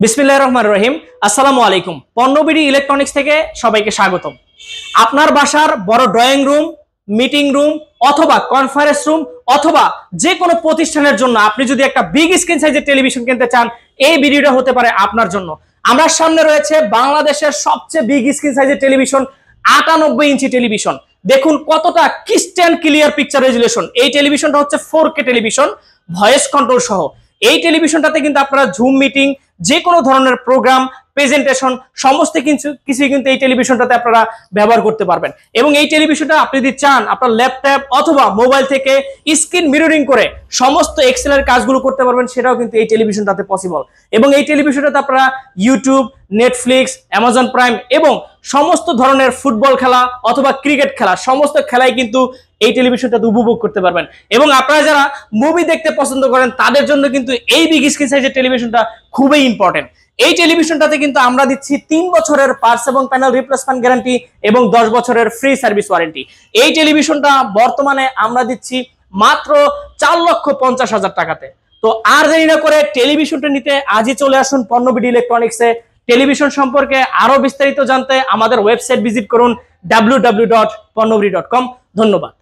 বিসমিল্লাহির রহমানির রহিম। আসসালামু আলাইকুম। পণ্যবিডি ইলেকট্রনিক্স থেকে সবাইকে স্বাগতম। আপনার বাসার বড় ড্রয়িং রুম, মিটিং রুম অথবা কনফারেন্স রুম অথবা যে কোনো প্রতিষ্ঠানের জন্য আপনি যদি একটা বিগ স্ক্রিন সাইজের টেলিভিশন কিনতে চান, এই ভিডিওটা হতে পারে আপনার জন্য। আমার সামনে রয়েছে বাংলাদেশের সবচেয়ে বিগ স্ক্রিন সাইজের টেলিভিশন, 98 ইঞ্চি টেলিভিশন। দেখুন কতটা ক্রিস্টাল ক্লিয়ার পিকচার রেজুলেশন। এই টেলিভিশনটা হচ্ছে 4K টেলিভিশন, ভয়েস কন্ট্রোল সহ। এই টেলিভিশনটাতে কিন্তু আপনারা জুম মিটিং, যে কোনো ধরনের প্রোগ্রাম, প্রেজেন্টেশন সমস্ত কিছু কিন্তু এই টেলিভিশনটাতে আপনারা ব্যবহার করতে পারবেন। এবং এই টেলিভিশনটা আপনি যদি চান আপনার ল্যাপটপ অথবা মোবাইল থেকে স্ক্রিন মিররিং করে সমস্ত এক্সেলের কাজগুলো করতে পারবেন, সেটাও কিন্তু এই টেলিভিশনটাতে পসিবল। এবং এই টেলিভিশনটাতে আপনারা ইউটিউব, নেটফ্লিক্স, অ্যামাজন প্রাইম এবং সমস্ত ধরনের ফুটবল খেলা অথবা ক্রিকেট খেলা সমস্ত খেলাই কিন্তু এই টেলিভিশনটাতে উপভোগ করতে পারবেন। এবং আপনারা যারা মুভি দেখতে পছন্দ করেন তাদের জন্য কিন্তু এই বিগ স্ক্রিন সাইজের টেলিভিশনটা খুবই ইম্পর্টেন্ট। এই টেলিভিশনটাতে কিন্তু আমরা দিচ্ছি 3 বছরের পার্টস এবং প্যানেল রিপ্লেসমেন্ট গ্যারান্টি এবং 10 বছরের ফ্রি সার্ভিস ওয়ারেন্টি। এই টেলিভিশনটা বর্তমানে আমরা দিচ্ছি মাত্র 4,50,000 টাকাতে। তো আর দেরি না করে টেলিভিশনটা নিতে আজই চলে আসুন পণ্যবিডি ইলেকট্রনিক্সে। টেলিভিশন সম্পর্কে আরো বিস্তারিত জানতে আমাদের ওয়েবসাইট ভিজিট করুন www.ponnobidi.com। ধন্যবাদ।